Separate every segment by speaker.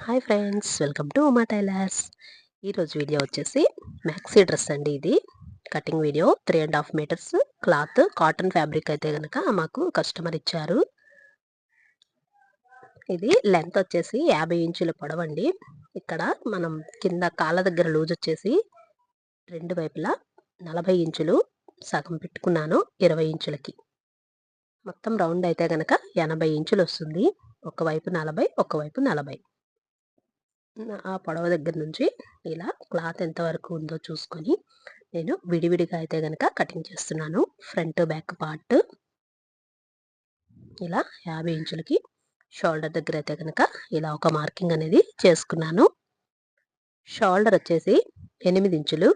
Speaker 1: Hi friends, welcome to Uma tailors. ఈరోజు video వచ్చేసి maxi dress అండి. ఇది cutting video. 3.5 metres cloth, cotton fabric అయితే కనుక మాకు కస్టమర్ ఇచ్చారు. ఇది లెంత్ వచ్చేసి 50 ఇంచుల పొడవండి. ఇక్కడ మనం కింద కాళ్ళ దగ్గర లూజ్ వచ్చేసి రెండు వైపులా 40 ఇంచులు సగం పెట్టుకున్నాను. 20 ఇంచులకి మొత్తం రౌండ్ అయితే కనుక 80 ఇంచులు వస్తుంది. ఒకవైపు 40, ఒకవైపు 40. ఆ పొడవ దగ్గర నుంచి ఇలా క్లాత్ ఎంతవరకు ఉందో చూసుకొని నేను విడివిడిగా అయితే కనుక కటింగ్ చేస్తున్నాను. ఫ్రంట్ బ్యాక్ పార్ట్ ఇలా 50 ఇంచులకి షోల్డర్ దగ్గర అయితే కనుక ఇలా ఒక మార్కింగ్ అనేది చేసుకున్నాను. షోల్డర్ వచ్చేసి 8 ఇంచులు.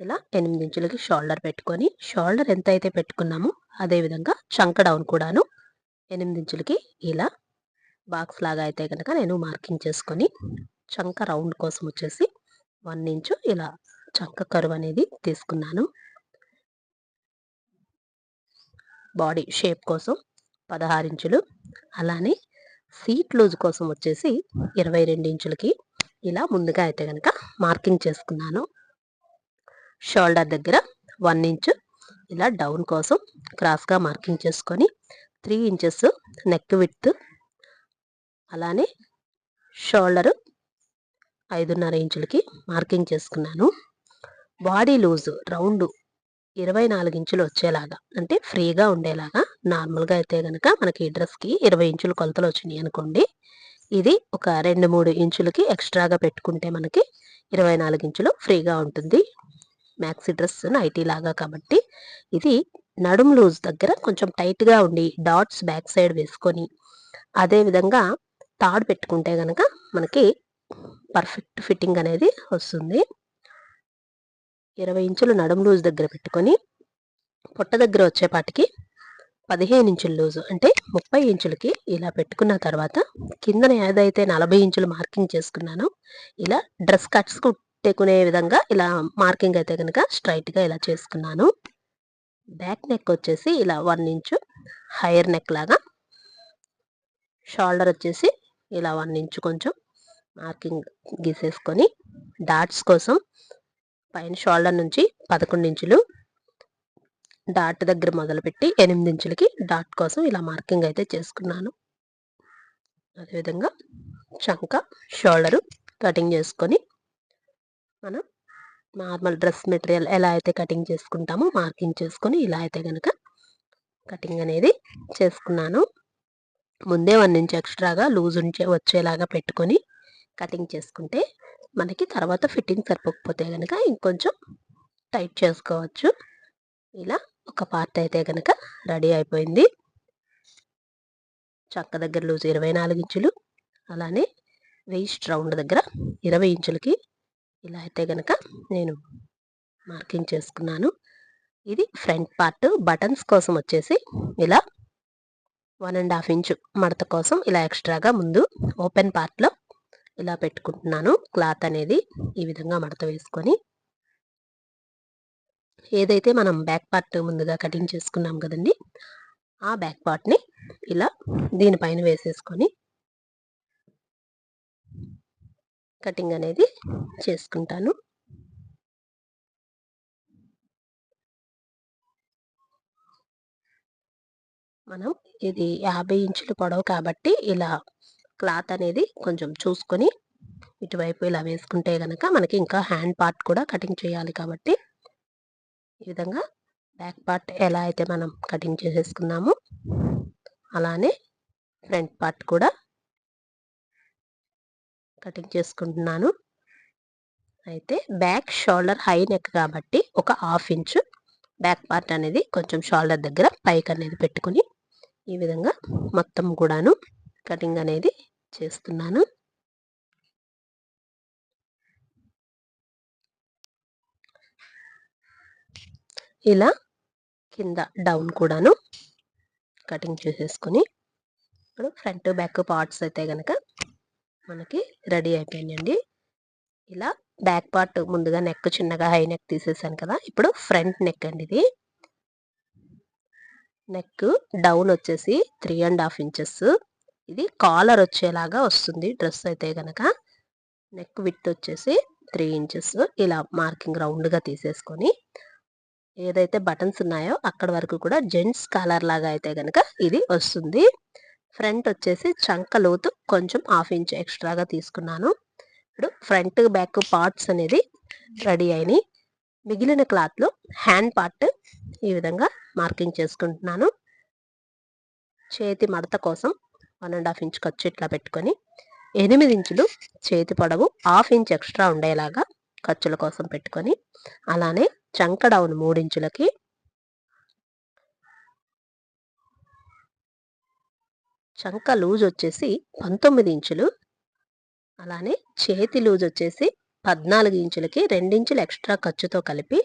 Speaker 1: ఇలా 8 ఇంచులకి షోల్డర్ పెట్టుకొని, షోల్డర్ ఎంత అయితే పెట్టుకున్నామో అదేవిధంగా చంక డౌన్ కూడాను 8 ఇంచులకి ఇలా బాక్స్ లాగా అయితే కనుక నేను మార్కింగ్ చేసుకొని, చంక రౌండ్ కోసం వచ్చేసి 1 ఇంచు ఇలా చంక కరువు అనేది తీసుకున్నాను. బాడీ షేప్ కోసం 16 ఇంచులు, అలానే సీట్ లూజ్ కోసం వచ్చేసి 22 ఇంచులకి ఇలా ముందుగా అయితే కనుక మార్కింగ్ చేసుకున్నాను. షోల్డర్ దగ్గర 1 ఇంచు ఇలా డౌన్ కోసం క్రాస్గా మార్కింగ్ చేసుకొని 3 ఇంచెస్ నెక్ విడ్త్, అలానే షోల్డరు 5.5 ఇంచులకి మార్కింగ్ చేసుకున్నాను. బాడీ లూజ్ రౌండ్ 24 ఇంచులు వచ్చేలాగా, అంటే ఫ్రీగా ఉండేలాగా. నార్మల్గా అయితే కనుక మనకి ఈ డ్రెస్కి 20 ఇంచులు కొలతలు వచ్చినాయి అనుకోండి. ఇది ఒక 2-3 ఇంచులకి ఎక్స్ట్రాగా పెట్టుకుంటే మనకి 24 ఇంచులు ఫ్రీగా ఉంటుంది. మ్యాక్సీ డ్రెస్ నైటీ లాగా కాబట్టి ఇది నడుం లూజ్ దగ్గర కొంచెం టైట్గా ఉండి డాట్స్ బ్యాక్ సైడ్ వేసుకొని, అదేవిధంగా తాడు పెట్టుకుంటే కనుక మనకి పర్ఫెక్ట్ ఫిట్టింగ్ అనేది వస్తుంది. 20 ఇంచులు నడుం లూజ్ దగ్గర పెట్టుకొని, పొట్ట దగ్గర వచ్చేపాటికి 15 ఇంచుల లూజు అంటే 30 ఇంచులకి ఇలా పెట్టుకున్న తర్వాత కిందన ఏదైతే 40 ఇంచులు మార్కింగ్ చేసుకున్నానో ఇలా డ్రెస్ కట్స్ కుట్టుకునే విధంగా ఇలా మార్కింగ్ అయితే కనుక స్ట్రైట్గా ఇలా చేసుకున్నాను. బ్యాక్ నెక్ వచ్చేసి ఇలా 1 ఇంచు హైయర్ నెక్ లాగా, షోల్డర్ వచ్చేసి ఇలా 1 ఇంచు కొంచెం మార్కింగ్ గీసేసుకొని, డాట్స్ కోసం పైన షోల్డర్ నుంచి 11 ఇంచులు డాట్ దగ్గర మొదలుపెట్టి 8 ఇంచులకి డాట్ కోసం ఇలా మార్కింగ్ అయితే చేసుకున్నాను. అదేవిధంగా చంక షోల్డరు కటింగ్ చేసుకొని, మనం నార్మల్ డ్రెస్ మెటీరియల్ ఎలా అయితే కటింగ్ చేసుకుంటామో మార్కింగ్ చేసుకొని ఇలా అయితే కనుక కటింగ్ అనేది చేసుకున్నాను. ముందే 1 ఇంచ్ ఎక్స్ట్రాగా లూజ్ వచ్చేలాగా పెట్టుకొని కటింగ్ చేసుకుంటే మనకి తర్వాత ఫిట్టింగ్ సరిపోకపోతే కనుక ఇంకొంచెం టైట్ చేసుకోవచ్చు. ఇలా ఒక పార్ట్ అయితే కనుక రెడీ అయిపోయింది. చక్క దగ్గర లూజ్ 24 ఇంచులు, అలానే వేస్ట్ రౌండ్ దగ్గర 20 ఇంచులకి ఇలా అయితే కనుక నేను మార్కింగ్ చేసుకున్నాను. ఇది ఫ్రంట్ పార్ట్. బటన్స్ కోసం వచ్చేసి ఇలా 1.5 ఇంచు మడత కోసం ఇలా ఎక్స్ట్రాగా ముందు ఓపెన్ పార్ట్లో ఇలా పెట్టుకుంటున్నాను. క్లాత్ అనేది ఈ విధంగా మడత వేసుకొని, ఏదైతే మనం బ్యాక్ పార్ట్ ముందుగా కటింగ్ చేసుకున్నాం కదండి, ఆ బ్యాక్ పార్ట్ని ఇలా దీనిపైన వేసేసుకొని కటింగ్ అనేది చేసుకుంటాను. మనం ఇది 50 ఇంచుల పొడవు కాబట్టి ఇలా క్లాత్ అనేది కొంచెం చూసుకొని ఇటువైపు ఇలా వేసుకుంటే కనుక మనకి ఇంకా హ్యాండ్ పార్ట్ కూడా కటింగ్ చేయాలి కాబట్టి ఈ విధంగా బ్యాక్ పార్ట్ ఎలా అయితే మనం కటింగ్ చేసేసుకున్నామో అలానే ఫ్రంట్ పార్ట్ కూడా కటింగ్ చేసుకుంటున్నాను. అయితే బ్యాక్ షోల్డర్ హై నెక్ కాబట్టి ఒక 1/2 ఇంచు బ్యాక్ పార్ట్ అనేది కొంచెం షోల్డర్ దగ్గర పైకి అనేది పెట్టుకుని ఈ విధంగా మొత్తం కూడాను కటింగ్ అనేది చేస్తున్నాను. ఇలా కింద డౌన్ కూడాను కటింగ్ చేసేసుకొని, ఇప్పుడు ఫ్రంట్ బ్యాక్ పార్ట్స్ అయితే కనుక మనకి రెడీ అయిపోయిందండి. ఇలా బ్యాక్ పార్ట్ ముందుగా నెక్ చిన్నగా హై నెక్ తీసేసాను కదా, ఇప్పుడు ఫ్రంట్ నెక్ అండి. ఇది నెక్ డౌన్ వచ్చేసి 3.5 ఇంచెస్, ఇది కాలర్ వచ్చేలాగా వస్తుంది డ్రెస్ అయితే గనక. నెక్ విడ్త్ వచ్చేసి 3 ఇంచెస్ ఇలా మార్కింగ్ రౌండ్గా తీసేసుకొని ఏదైతే బటన్స్ ఉన్నాయో అక్కడ వరకు కూడా జెంట్స్ కాలర్ లాగా అయితే గనక ఇది వస్తుంది. ఫ్రంట్ వచ్చేసి చంక లోతు కొంచెం 1/2 ఇంచ్ ఎక్స్ట్రాగా తీసుకున్నాను. ఇప్పుడు ఫ్రంట్ బ్యాక్ పార్ట్స్ అనేది రెడీ అయినాయి. మిగిలిన క్లాత్లో హ్యాండ్ పార్ట్ ఈ విధంగా మార్కింగ్ చేసుకుంటున్నాను. చేతి మడత కోసం 1.5 ఇంచ్ ఖర్చు ఇట్లా పెట్టుకొని 8 ఇంచులు చేతి పొడవు 1/2 ఇంచ్ ఎక్స్ట్రా ఉండేలాగా ఖర్చుల కోసం పెట్టుకొని, అలానే చంక డౌన్ 3 ఇంచులకి, చంక లూజ్ వచ్చేసి 19 ఇంచులు, అలానే చేతి లూజ్ వచ్చేసి 14 ఇంచులకి 2 ఇంచులు ఎక్స్ట్రా ఖర్చుతో కలిపి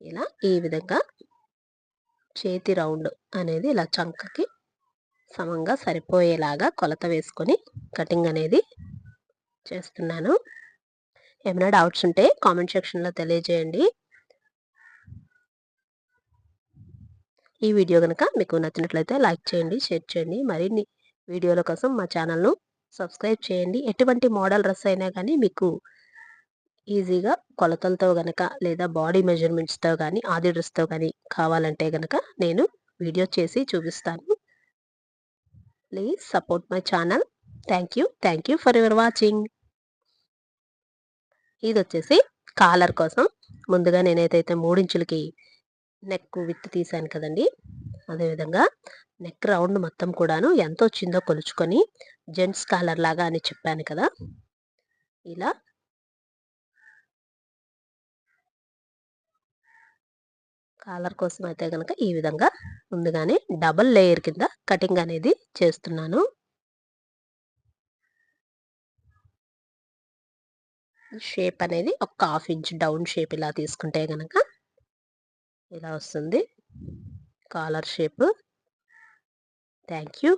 Speaker 1: ఇలా ఈ విధంగా చేతి రౌండ్ అనేది ఇలా చంకకి సమంగా సరిపోయేలాగా కొలత వేసుకొని కటింగ్ అనేది చేస్తున్నాను. ఏమైనా డౌట్స్ ఉంటే కామెంట్ సెక్షన్లో తెలియజేయండి. ఈ వీడియో కనుక మీకు నచ్చినట్లయితే లైక్ చేయండి, షేర్ చేయండి. మరిన్ని వీడియోల కోసం మా ఛానల్ను సబ్స్క్రైబ్ చేయండి. ఎటువంటి మోడల్ డ్రెస్ అయినా కానీ మీకు ఈజీగా కొలతలతో గనక లేదా బాడీ మెజర్మెంట్స్తో కానీ ఆది డ్రెస్తో కానీ కావాలంటే గనక నేను వీడియో చేసి చూపిస్తాను. Please support my channel. Thank you for your watching. ఇది వచ్చేసి కాలర్ కోసం ముందుగా నేనైతే 3 ఇంచులకి నెక్ విత్ తీసాను కదండి, అదేవిధంగా నెక్ రౌండ్ మొత్తం కూడాను ఎంత వచ్చిందో కొలుచుకొని జెంట్స్ కాలర్ లాగా అని చెప్పాను కదా, ఇలా కాలర్ కోసం అయితే కనుక ఈ విధంగా ముందుగానే డబుల్ లేయర్ కింద కటింగ్ అనేది చేస్తున్నాను. షేప్ అనేది ఒక 1/2 ఇంచ్ డౌన్ షేప్ ఇలా తీసుకుంటే కనుక ఇలా వస్తుంది కాలర్ షేప్. Thank you.